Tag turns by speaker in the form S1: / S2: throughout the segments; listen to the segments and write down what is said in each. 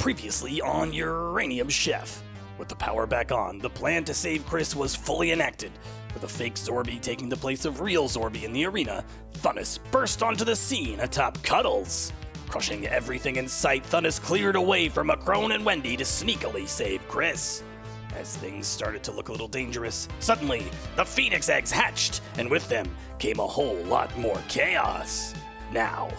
S1: Previously on Uranium Chef. With the power back on, the plan to save Chris was fully enacted. With a fake Zorby taking the place of real Zorby in the arena, Thunus burst onto the scene atop Cuddles. Crushing everything in sight, Thunus cleared away from Macron and Wendy to sneakily save Chris. As things started to look a little dangerous, suddenly the Phoenix eggs hatched, and with them came a whole lot more chaos. Now,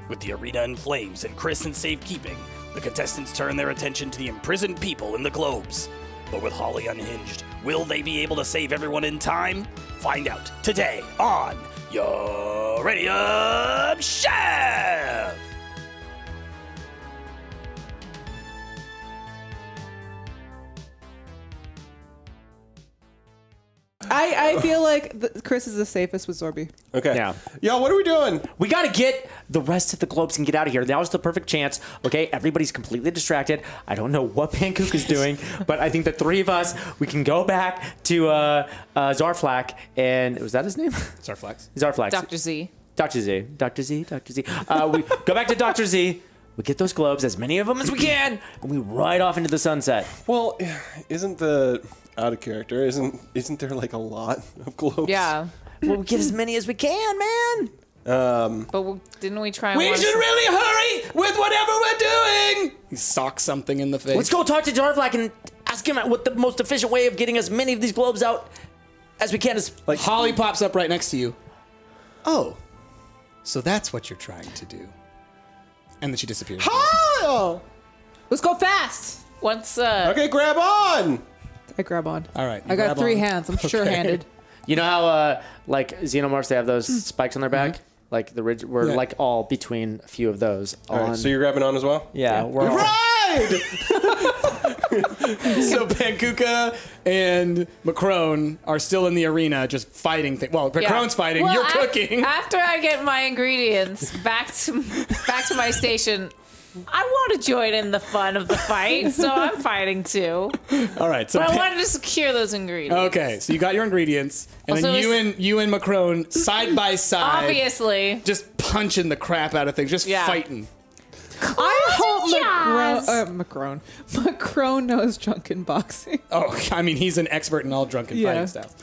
S1: with the arena in flames and Chris in safekeeping, the contestants turn their attention to the imprisoned people in the globes. But with Holly unhinged, will they be able to save everyone in time? Find out today on Uranium Chef!
S2: I feel like Chris is the safest with Zorby.
S3: Okay.
S4: Yeah.
S3: Yo, what are we doing?
S4: We got to get the rest of the globes and get out of here. Now is the perfect chance. Okay, everybody's completely distracted. I don't know what Pankook is doing, but I think the three of us, we can go back to Zarflak, and was that his name?
S1: Zarflax.
S4: Zarflax.
S5: Dr. Z.
S4: Dr. Z. Dr. Z. Dr. Z. We go back to Dr. Z. We get those globes, as many of them as we can, and we ride off into the sunset.
S3: Well, isn't the out of character? Isn't there like a lot of globes?
S5: Yeah.
S4: Well, we get as many as we can, man.
S5: But didn't we try and
S1: We should really hurry with whatever we're doing! He socks something in the face.
S4: Let's go talk to Zarflak and ask him what the most efficient way of getting as many of these globes out as we can is.
S1: Like, Holly pops up right next to you. Oh, so that's what you're trying to do. And then she disappears.
S3: Oh!
S2: Let's go fast.
S5: Once,
S3: Okay, grab on!
S2: I grab on.
S1: All right.
S2: I got
S1: grab
S2: 3
S1: on.
S2: hands. I'm sure-handed.
S4: You know how, like, xenomorphs, they have those spikes on their back? Like, the ridge, we're,
S1: Yeah.
S4: like, all between a few of those.
S3: All right, so you're grabbing on as well?
S4: yeah, we're all...
S3: Ride!
S1: So Pankuka and Macron are still in the arena just fighting things. Well, Macron's fighting,
S5: Well,
S1: you're cooking.
S5: After I get my ingredients back to my station, I want to join in the fun of the fight, so I'm fighting too.
S1: All right. So
S5: But I wanted to secure those ingredients.
S1: okay, so you got your ingredients, and
S5: Also,
S1: then you and Macron side by side,
S5: Obviously.
S1: just punching the crap out of things, just
S5: Yeah.
S1: fighting.
S2: I hope Macron knows drunken boxing.
S1: Oh, I mean, he's an expert in all drunken
S2: Yeah.
S1: fighting stuff.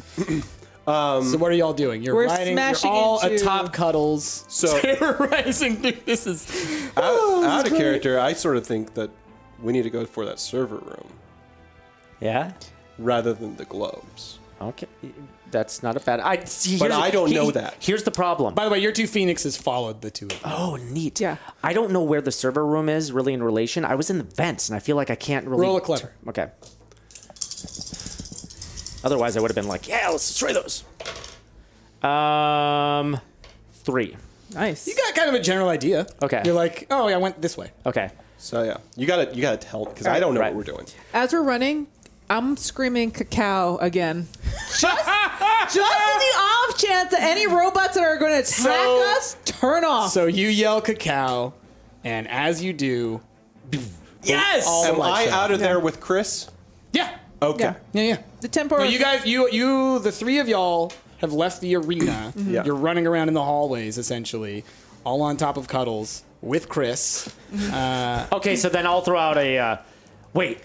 S1: So what are y'all doing? You're
S2: We're
S1: riding. You're
S2: smashing
S1: all
S2: into-
S1: atop Cuddles,
S3: So-
S1: terrorizing. Dude, this is
S3: Out of character, I sort of think that we need to go for that server room
S4: Yeah?
S3: rather than the globes.
S4: Okay. That's not a bad...
S3: But I don't know that.
S4: Here's the problem.
S1: By the way, your two phoenixes followed the two of them.
S4: Oh, neat.
S2: Yeah.
S4: I don't know where the server room is really in relation. I was in the vents, and I feel like I can't really...
S1: Roll a clever.
S4: Okay. Otherwise, I would have been like, yeah, let's destroy those. 3.
S2: Nice.
S1: You got kind of a general idea.
S4: Okay.
S1: You're like, oh, yeah, I went this way.
S4: Okay.
S3: So yeah, you gotta tell because I don't know
S4: Right.
S3: what we're doing.
S2: As we're running, I'm screaming cacao again. Just in the off chance that any robots that are going to attack us, turn off.
S1: So you yell cacao, and as you do,
S4: Yes!
S1: all the
S3: Am
S1: lights
S3: I
S1: shut
S3: out
S1: off.
S3: of there with Chris?
S1: Yeah.
S3: Okay.
S1: Yeah.
S2: the temporary.
S1: No, you guys, you, the three of y'all have left the arena.
S3: Yeah.
S1: You're running around in the hallways, essentially, all on top of Cuddles with Chris.
S4: Okay, so then I'll throw out a... wait.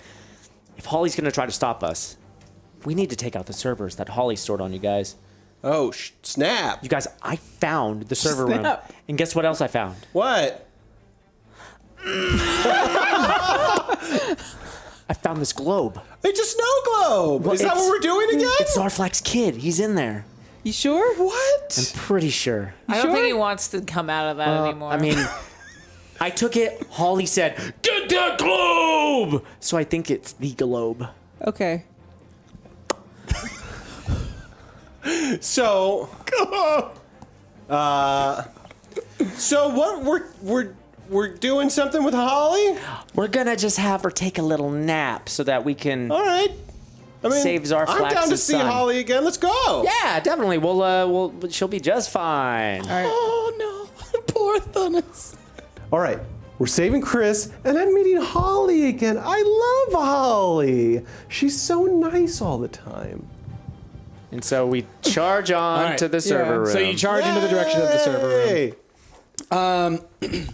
S4: If Holly's going to try to stop us, we need to take out the servers that Holly stored on you guys.
S3: Oh, snap!
S4: You guys, I found the server room.
S2: Snap.
S4: And guess what else I found?
S3: What?
S4: I found this globe.
S3: It's a snow globe. Is that
S4: it's-
S3: what we're doing again?
S4: It's Zarflak's kid. He's in there.
S2: You sure?
S3: What?
S4: Pretty sure.
S5: I don't think he wants to come out of that anymore.
S4: I mean, I took it. Holly said, "Get that globe!" So I think it's the globe.
S2: Okay.
S3: So, so what we're doing something with Holly?
S4: We're gonna just have her take a little nap so that we can.
S3: All right. I mean,
S4: Save Zarflax's
S3: I'm down to see
S4: son.
S3: Holly again. Let's go.
S4: Yeah, definitely. We'll she'll be just fine.
S1: Oh, no. Poor Thunus.
S6: All right, we're saving Chris, and I'm meeting Holly again. I love Holly. She's so nice all the time.
S4: And so we charge on
S1: right.
S4: to the server room.
S1: So you charge into the direction of the server room.
S3: Hey.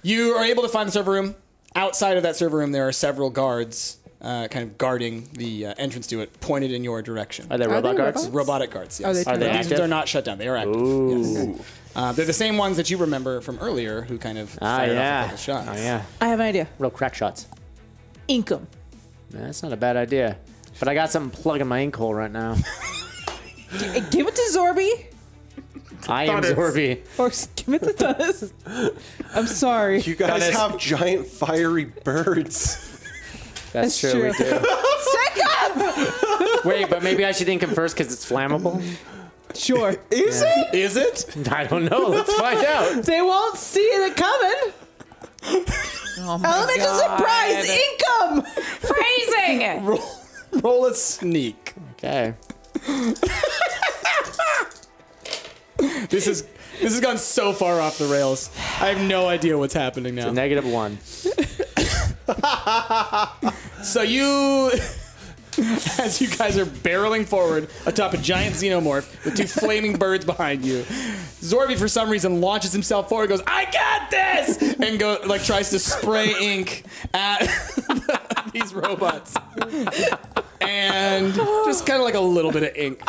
S1: You are able to find the server room. outside of that server room, there are several guards kind of guarding the entrance to it, pointed in your direction.
S4: Are they robot guards?
S2: robots?
S1: Robotic guards, yes.
S2: Are they
S4: Are they
S2: turned on?
S1: These
S4: active?
S1: are not shut down. They are active.
S4: Ooh.
S1: Yes. They're the same ones that you remember from earlier who kind of fired off a couple shots.
S4: Oh, yeah.
S2: I have an idea.
S4: Real crack shots.
S2: Ink 'em.
S4: That's not a bad idea. But I got something plugging my ink hole right now.
S2: Give it to Zorby.
S4: I am Zorby.
S2: Or give it to Thunus. I'm sorry.
S3: You guys have giant fiery birds.
S4: That's
S2: That's
S4: true. We
S2: true.
S4: do.
S2: Sick up!
S4: Wait, but maybe I should ink him first because it's flammable?
S2: Sure.
S3: Is it? Is it?
S4: I don't know. Let's find out.
S2: They won't see it coming.
S5: Oh my
S2: Element of surprise. Ink 'em.
S5: Phrasing.
S1: Roll a sneak.
S4: Okay.
S1: This has gone so far off the rails. I have no idea what's happening now.
S4: -1.
S1: So you, as you guys are barreling forward atop a giant xenomorph with 2 flaming birds behind you, Zorby for some reason launches himself forward, goes, "I got this!" and tries to spray ink at these robots, and just kind of like a little bit of ink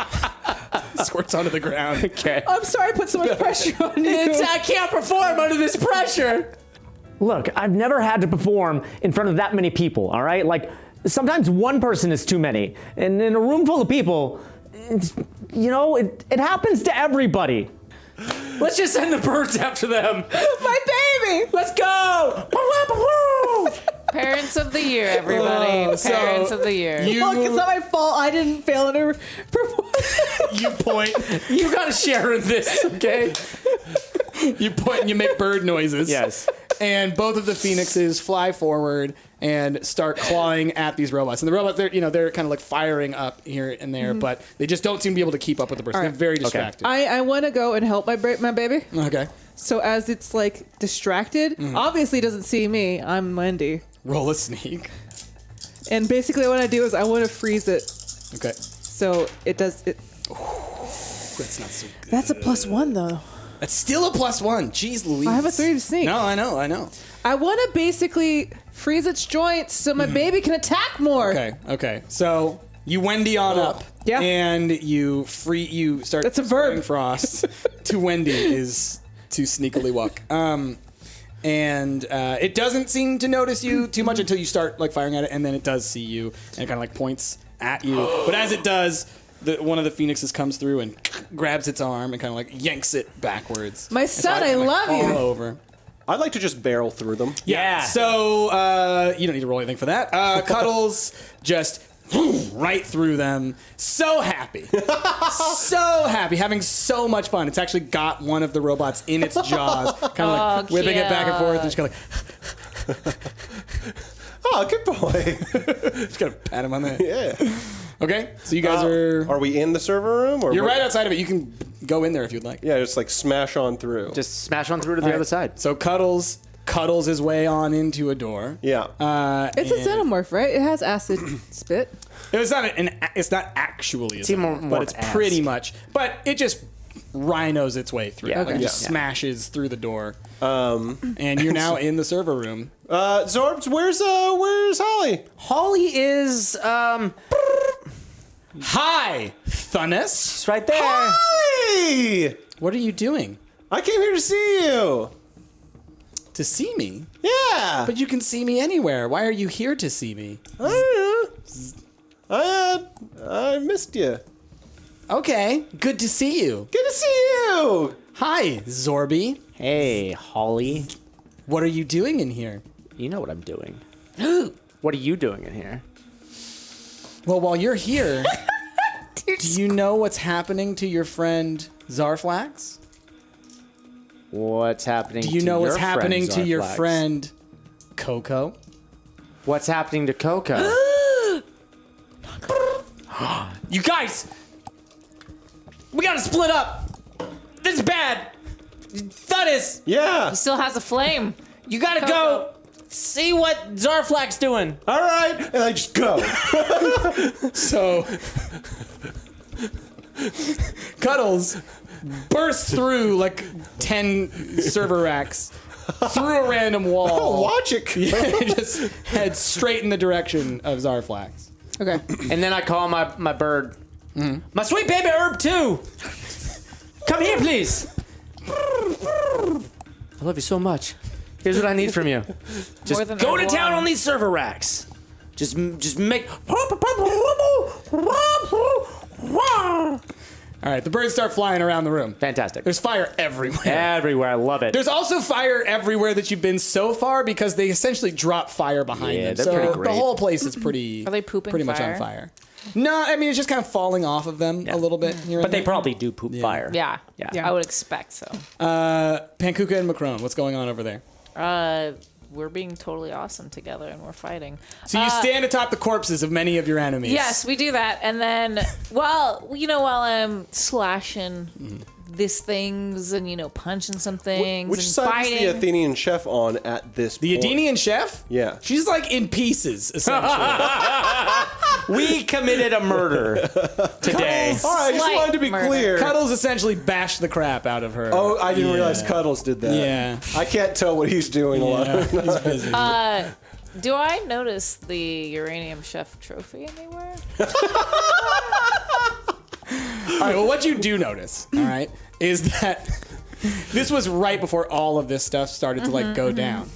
S1: squirts onto the ground.
S4: Okay.
S2: I'm sorry I put so much pressure on you.
S4: I can't perform under this pressure.
S7: Look, I've never had to perform in front of that many people, all right? Like, sometimes one person is too many. And in a room full of people, it happens to everybody.
S4: Let's just send the birds after them.
S2: My baby.
S4: Let's go.
S5: Parents of the year, everybody.
S1: So
S5: Parents of the year.
S2: Look, it's not my fault. I didn't fail in her performance.
S1: You point,
S4: You gotta share in this, okay?
S1: you point, and you make bird noises.
S4: Yes.
S1: And both of the phoenixes fly forward and start clawing at these robots. And the robots, they're kind of like firing up here and there, but they just don't seem to be able to keep up with the burst.
S2: All
S1: They're
S2: right.
S1: very distracted.
S2: I want to go and help my baby.
S1: Okay.
S2: So as it's like distracted, obviously it doesn't see me. I'm Wendy.
S1: Roll a sneak.
S2: And basically what I do is I want to freeze it.
S1: Okay.
S2: So it does it.
S1: That's not so good.
S2: That's a +1 though.
S1: That's still a +1. Jeez Louise.
S2: I have a 3 to sneak.
S1: No, I know.
S2: I want to basically freeze its joints so my baby can attack more.
S1: Okay. So you Wendy on up.
S2: Yeah.
S1: And you start
S2: That's a verb.
S1: spraying frost to Wendy is to sneakily walk. And it doesn't seem to notice you too much until you start like firing at it, and then it does see you and it kind of like points at you. But as it does, one of the phoenixes comes through and grabs its arm and kind of like yanks it backwards.
S2: My
S1: And so
S2: son, I
S1: kinda,
S2: love
S1: fall
S2: you.
S1: over.
S3: I'd like to just barrel through them.
S4: Yeah.
S1: So you don't need to roll anything for that. Cuddles just right through them. So happy. So happy. Having so much fun. It's actually got one of the robots in its jaws, kind of like whipping it back and forth. And just kind of like,
S3: Oh, good boy.
S1: just kind of pat him on the head.
S3: Yeah.
S1: Okay, so you guys
S3: Are we in the server room? Or
S1: You're
S3: what-
S1: right outside of it. You can go in there if you'd like.
S3: Yeah, just like smash on through.
S4: Just smash on through to the other side.
S1: So Cuddles his way on into a door.
S3: Yeah.
S2: It's a
S1: and-
S2: xenomorph, right? It has acid spit.
S1: It's not actually a
S4: See, more-
S1: xenomorph,
S4: more
S1: but it's
S4: ass.
S1: pretty much. But it just rhinos its way through.
S4: Yeah.
S1: Like,
S2: Okay.
S1: it just
S3: Yeah.
S1: smashes through the door. And you're now in the server room.
S3: Zorbs, where's Holly?
S4: Holly is
S1: Hi, Thunus.
S4: it's right there.
S3: Holly!
S1: What are you doing?
S3: I came here to see you.
S1: To see me?
S3: Yeah.
S1: But you can see me anywhere. Why are you here to see me?
S3: I don't know. I missed you.
S1: Okay, good to see you.
S3: Good to see you.
S1: Hi, Zorby.
S4: Hey, Holly.
S1: What are you doing in here?
S4: You know what I'm doing. What are you doing in here?
S1: Well, while you're here, do you know what's happening to your friend Zarflax?
S4: What's happening
S1: Do you
S4: to
S1: know what's
S4: your friend,
S1: happening to your
S4: Zarflax?
S1: friend Coco?
S4: What's happening to Coco? You guys! We gotta split up! This is bad! Thunus!
S3: Yeah.
S5: He still has a flame.
S4: You gotta
S5: Coco.
S4: go see what Zarflax doing.
S3: All right. And I just go.
S1: So, Cuddles bursts through like 10 server racks
S8: through a random wall.
S3: Oh, logic.
S8: Just head straight in the direction of Zarflax.
S2: Okay.
S4: And then I call my bird. My sweet baby Herb 2. Come here, please. I love you so much. Here's what I need from you. Just
S5: More than
S4: go to
S5: Herb
S4: town
S5: 1.
S4: on these server racks. Just make.
S8: All right, the birds start flying around the room.
S4: Fantastic.
S8: There's fire everywhere.
S4: Everywhere. I love it.
S8: There's also fire everywhere that you've been so far because they essentially drop fire behind
S4: Yeah,
S8: them.
S4: they're
S8: So
S4: pretty
S8: the
S4: great.
S8: whole place is pretty.
S5: Are they pooping
S8: pretty much
S5: fire?
S8: on fire? No, I mean it's just kind of falling off of them a little bit here.
S4: But
S8: and
S4: they
S8: there.
S4: probably do poop fire.
S5: Yeah.
S4: Yeah.
S5: I would expect so.
S8: Pankuka and Macron, what's going on over there?
S5: We're being totally awesome together and we're fighting.
S8: So you stand atop the corpses of many of your enemies.
S5: Yes, we do that. And then, while I'm slashing these things and, punching some things
S3: Which
S5: and
S3: side
S5: fighting.
S3: is the Athenian chef on at this
S8: The
S3: point?
S8: Athenian chef?
S3: Yeah.
S8: She's like in pieces, essentially.
S4: We committed a murder today.
S3: All right, I just
S5: Slight
S3: wanted to be
S5: murder.
S3: clear.
S8: Cuddles essentially bashed the crap out of her.
S3: Oh, I didn't
S8: Yeah.
S3: realize Cuddles did that.
S8: Yeah.
S3: I can't tell what he's doing alone.
S8: Yeah, he's busy.
S5: Do I notice the Uranium Chef trophy anywhere?
S8: All right, well, what you do notice, all right, is that this was right before all of this stuff started to go down.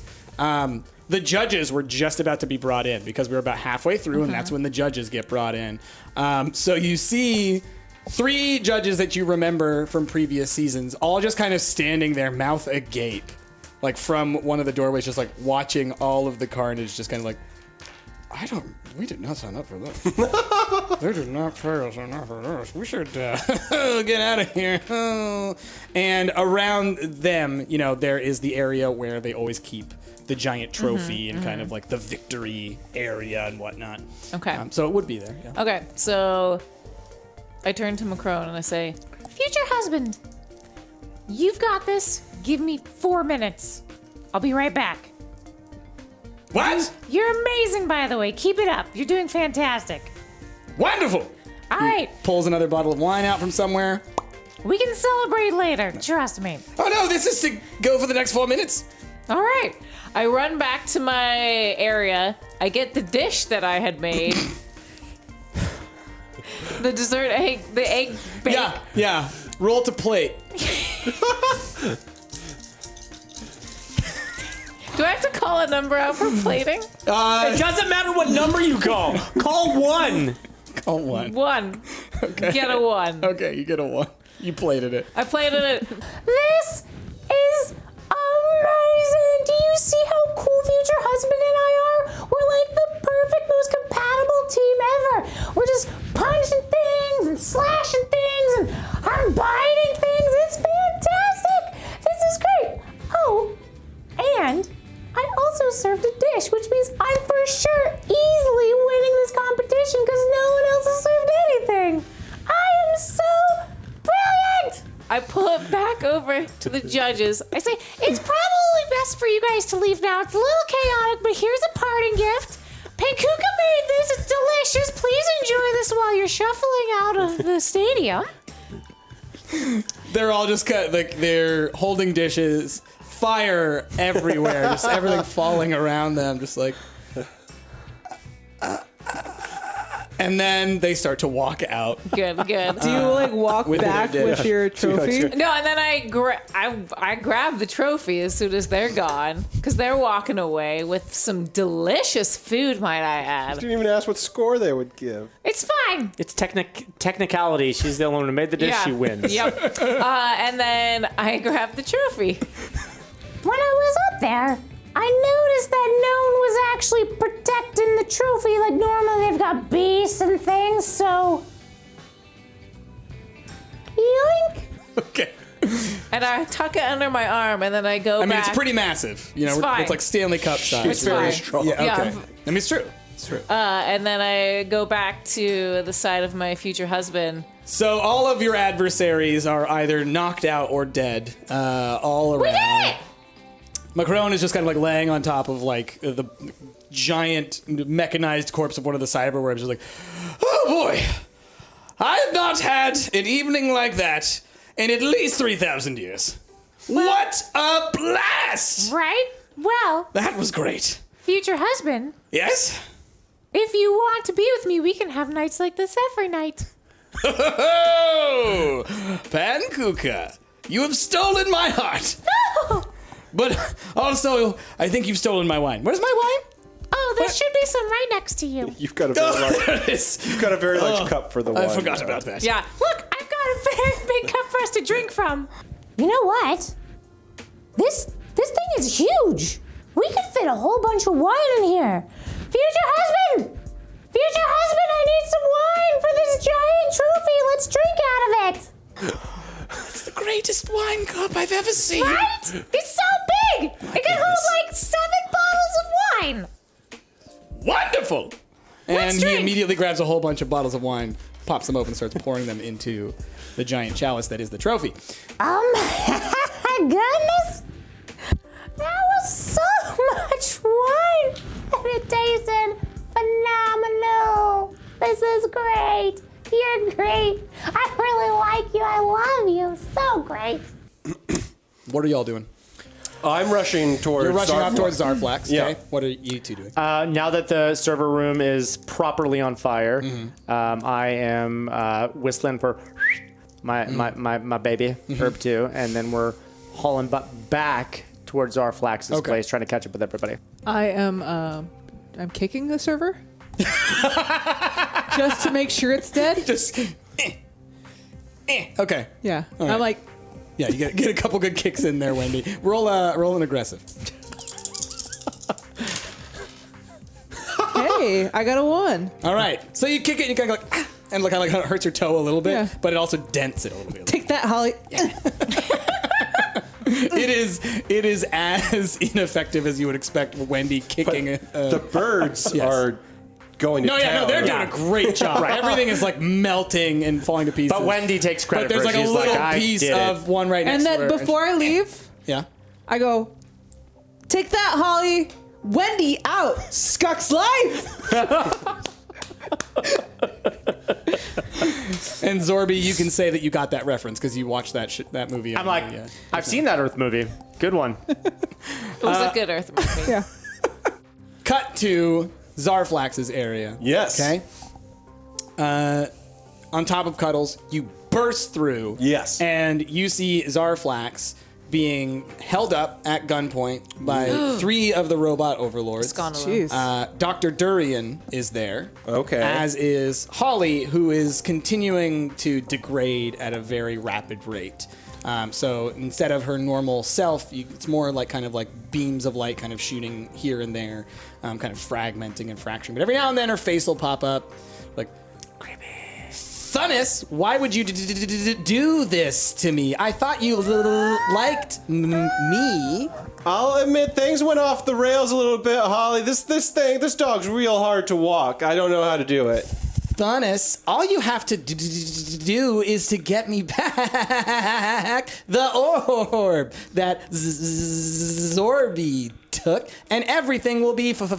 S8: The judges were just about to be brought in because we were about halfway through, and that's when the judges get brought in. So you see 3 judges that you remember from previous seasons, all just kind of standing there, mouth agape, like from one of the doorways, just like watching all of the carnage, just kind of like, we did not sign up for this. They did not pay us enough for this. We should get out of here. And around them, there is the area where they always keep the giant trophy and kind of like the victory area and whatnot.
S5: Okay.
S8: So it would be there. Yeah.
S5: Okay, so I turn to Macron and I say, Future husband, you've got this. Give me 4 minutes. I'll be right back.
S8: What?
S5: You're amazing, by the way. Keep it up. You're doing fantastic.
S8: Wonderful.
S5: All right,
S8: Pulls another bottle of wine out from somewhere.
S5: we can celebrate later. Trust me.
S8: Oh no, this is to go for the next 4 minutes.
S5: All right. I run back to my area. I get the dish that I had made. The dessert egg, the egg bake.
S8: Yeah. Roll to plate.
S5: Do I have to call a number out for plating?
S4: It doesn't matter what number you call. Call 1.
S8: Call 1.
S5: 1. Get a 1.
S8: Okay, you get a 1. You plated it.
S5: I plated it. This is amazing. Do you see how cool Future Husband and I are? We're like the perfect, most compatible team ever. We're just punching things and slashing things and I'm biting things. It's fantastic. This is great. Oh, and I also served a dish, which means I'm for sure easily winning this competition because no one else has served anything. I am so brilliant! I pull it back over to the judges. I say, it's probably best for you guys to leave now. It's a little chaotic, but here's a parting gift. Pankuka made this. It's delicious. Please enjoy this while you're shuffling out of the stadium.
S8: They're all just they're holding dishes, fire everywhere, just everything falling around them, just like. And then they start to walk out.
S5: Good.
S2: Do you walk
S8: with
S2: back
S8: their dish.
S2: with your trophy?
S5: No, and then I grab the trophy as soon as they're gone because they're walking away with some delicious food, might I add.
S3: Didn't even ask what score they would give.
S5: It's fine.
S4: It's technicality. She's the only one who made the dish. She wins.
S5: Yep. And then I grab the trophy. When I was up there, I noticed that no one was actually protecting the trophy. Like normally they've got beasts and things, so yoink.
S8: Okay.
S5: And I tuck it under my arm, and then I go back.
S8: I mean, it's pretty massive.
S5: fine.
S8: It's like Stanley Cup size.
S5: It's very
S3: strong.
S8: Yeah, okay.
S5: Yeah.
S8: I mean, it's true. It's true.
S5: And then I go back to the side of my future husband.
S8: So all of your adversaries are either knocked out or dead, all around.
S5: We did it!
S8: Macron is just kind of like laying on top of like the giant mechanized corpse of one of the cyberworms, just like, oh boy, I have not had an evening like that in at least 3,000 years.
S1: What a blast!
S5: Right? Well,
S1: That was great.
S5: future husband,
S1: Yes?
S5: if you want to be with me, we can have nights like this every night.
S1: Oh, Pankuka, you have stolen my heart. But also, I think you've stolen my wine. Where's my wine?
S5: Oh, there should be some right next to you.
S6: You've got a very
S1: Oh,
S6: large,
S1: there it is.
S6: you've got a very large cup for the wine.
S1: I forgot
S6: now.
S1: about that.
S2: Yeah.
S5: Look, I've got a very big cup for us to drink from. You know what? This thing is huge. We could fit a whole bunch of wine in here. Future husband! Future husband, I need some wine for this giant trophy. Let's drink out of it.
S1: It's the greatest wine cup I've ever seen.
S5: Right? It's so big. It can hold like 7 bottles of wine.
S1: Wonderful.
S8: And he
S5: drink.
S8: immediately grabs a whole bunch of bottles of wine, pops them open, and starts pouring them into the giant chalice that is the trophy.
S5: Oh my goodness. That was so much wine. And it tasted phenomenal. This is great. You're great. I really like you. I love you. So great.
S8: What are y'all doing?
S3: I'm rushing towards.
S8: You're rushing off
S3: Zarflax.
S8: towards Zarflax. Okay.
S3: Yeah.
S8: What are you two doing?
S4: Now that the server room is properly on fire, I am whistling for my baby, Herb 2, and then we're hauling back towards Zarflax's
S8: Okay.
S4: place, trying to catch up with everybody.
S2: I am. I'm kicking the server. Just to make sure it's dead.
S8: Just. Okay.
S2: Yeah.
S8: right.
S2: I'm like,
S8: Yeah, you get a couple good kicks in there, Wendy. Roll an aggressive.
S2: hey, I got a 1.
S8: All right. So you kick it, and you kind of like, ah, and kind of hurts your toe a little bit,
S2: Yeah.
S8: but it also dents it a little bit.
S2: Take that, Holly.
S8: It is as ineffective as you would expect Wendy kicking.
S3: The birds
S8: Yes.
S3: are going to
S8: No,
S3: town.
S8: yeah, no, they're doing a great job. Everything is like melting and falling to pieces.
S4: But Wendy takes credit
S8: But there's
S4: for
S8: like
S4: it.
S8: a
S4: She's
S8: little
S4: like, I
S8: piece
S4: did it.
S8: of one right next
S2: And
S8: to her.
S2: then before I leave,
S8: Yeah.
S2: I go, take that, Holly. Wendy out. Skuck's life.
S8: And Zorby, you can say that you got that reference because you watched that movie.
S4: I'm like, I've seen that Earth movie. Good one.
S2: It was a good Earth movie. Yeah.
S8: Cut to Zarflax's area.
S3: Yes.
S8: Okay. On top of Cuddles, you burst through.
S3: Yes.
S8: And you see Zarflax being held up at gunpoint by 3 of the robot overlords.
S2: Jeez.
S8: Dr. Durian is there.
S3: Okay.
S8: As is Holly, who is continuing to degrade at a very rapid rate. So instead of her normal self, it's more like kind of like beams of light kind of shooting here and there, kind of fragmenting and fracturing. But every now and then her face will pop up, like, creepy. Thunnis, why would you do this to me? I thought you liked me.
S3: I'll admit things went off the rails a little bit, Holly. This dog's real hard to walk. I don't know how to do it.
S8: Thunnis, all you have to do is to get me back the orb that Zorby took, and everything will be fine.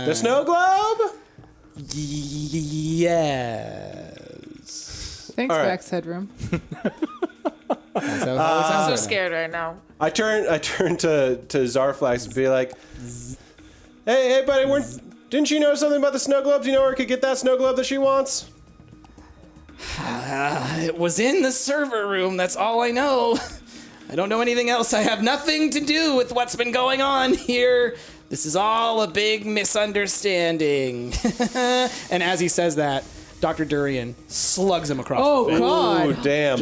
S3: The snow globe?
S8: Yes.
S2: Thanks,
S3: All right.
S2: Max Headroom.
S8: That's how it sounds right
S2: Scared right now.
S3: I turn to Zarflax and be like, hey, buddy, didn't you know something about the snow globes? You know where I could get that snow globe that she wants?
S8: It was in the server room. That's all I know. I don't know anything else. I have nothing to do with what's been going on here. This is all a big misunderstanding. And as he says that, Dr. Durian slugs him across the face.
S3: Oh,
S2: God.
S3: damn.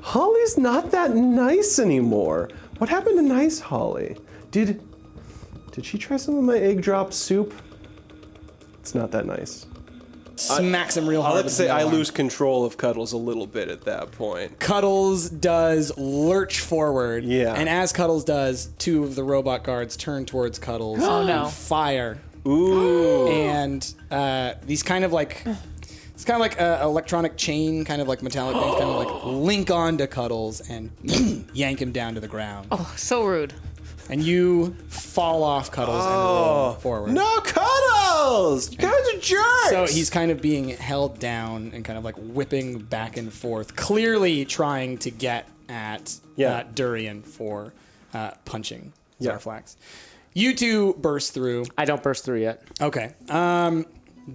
S6: Holly's not that nice anymore. What happened to nice Holly? Did she try some of my egg drop soup? It's not that nice.
S8: Smacks him real hard.
S3: I'll have to
S8: with
S3: say
S8: the
S3: I
S8: arm.
S3: lose control of Cuddles a little bit at that point.
S8: Cuddles does lurch forward.
S3: Yeah.
S8: And as Cuddles does, 2 of the robot guards turn towards Cuddles
S2: Oh, no.
S8: and fire.
S3: Ooh.
S8: And these kind of like... It's kind of like an electronic chain, kind of like metallic things, kind of like link onto Cuddles and yank him down to the ground.
S2: Oh, so rude.
S8: And you fall off Cuddles and roll forward.
S3: No, Cuddles! You guys are jerks!
S8: So he's kind of being held down and kind of like whipping back and forth, clearly trying to get at
S3: Yeah.
S8: Durian for punching Zarflax. You two burst through.
S4: I don't burst through yet.
S8: Okay.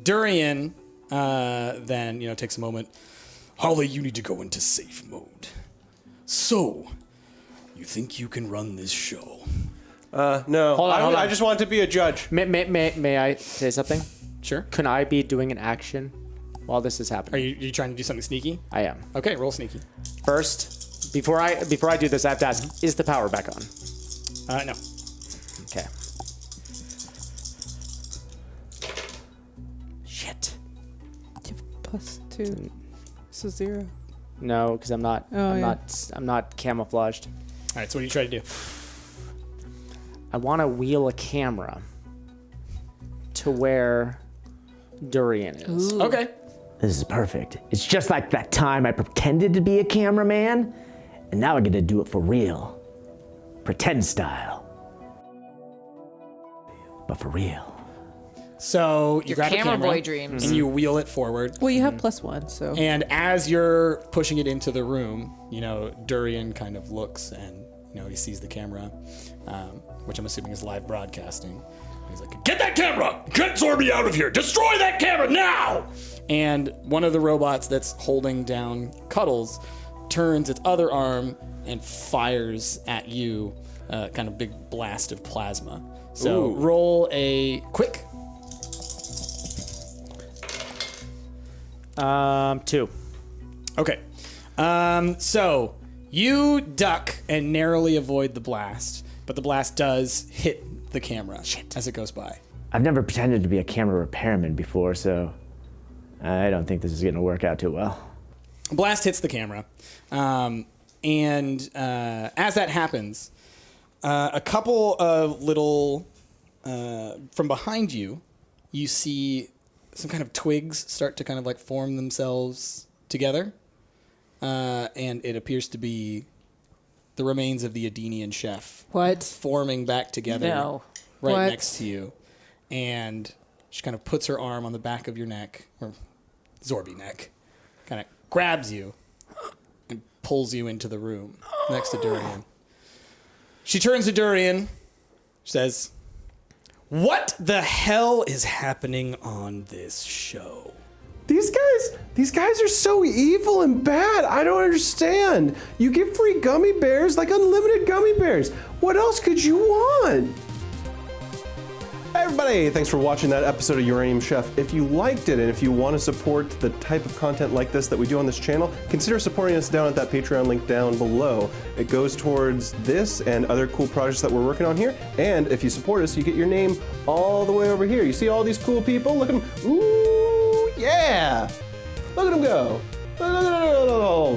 S8: Durian then, takes a moment. Holly, you need to go into safe mode. So, you think you can run this show?
S3: No.
S4: Hold on.
S3: I just want to be a judge.
S4: May I say something?
S8: Sure.
S4: Can I be doing an action while this is
S8: Are
S4: happening?
S8: you trying to do something sneaky?
S4: I am.
S8: Okay, roll sneaky.
S4: First, before I do this, I have to ask: is the power back on?
S8: No.
S4: Okay. Shit.
S2: +2. This is 0.
S4: No, because I'm not.
S2: Oh,
S4: I'm not camouflaged.
S8: All right, so what do you try to do?
S4: I want to wheel a camera to where Durian is.
S8: Okay.
S7: This is perfect. It's just like that time I pretended to be a cameraman, and now I get to do it for real. Pretend style. But for real.
S8: So you grab a
S2: camera
S8: camera
S2: boy dreams.
S8: and you wheel it forward.
S2: Well, you have +1, so.
S8: And as you're pushing it into the room, Durian kind of looks and, he sees the camera, which I'm assuming is live broadcasting. And he's like, get that camera! Get Zorby out of here! Destroy that camera now! And one of the robots that's holding down Cuddles turns its other arm and fires at you, kind of big blast of plasma. So roll a quick.
S4: 2.
S8: Okay. So you duck and narrowly avoid the blast, but the blast does hit the camera as it goes by.
S7: I've never pretended to be a camera repairman before, so I don't think this is going to work out too well.
S8: Blast hits the camera. And as that happens, a couple of little, from behind you, you see some kind of twigs start to kind of like form themselves together. And it appears to be the remains of the Adenian chef.
S2: What?
S8: Forming back together
S2: No.
S8: right
S2: What?
S8: next to you. And she kind of puts her arm on the back of your neck, or Zorby neck, kind of grabs you and pulls you into the room next to Durian. She turns to Durian, says, "What the hell is happening on this show?"
S6: These guys are so evil and bad. I don't understand. You get free gummy bears, like unlimited gummy bears. What else could you want? Hey everybody, thanks for watching that episode of Uranium Chef. If you liked it and if you want to support the type of content like this that we do on this channel, consider supporting us down at that Patreon link down below. It goes towards this and other cool projects that we're working on here. And if you support us, you get your name all the way over here. You see all these cool people? Look at them. Ooh, yeah. Look at them go. Look at them.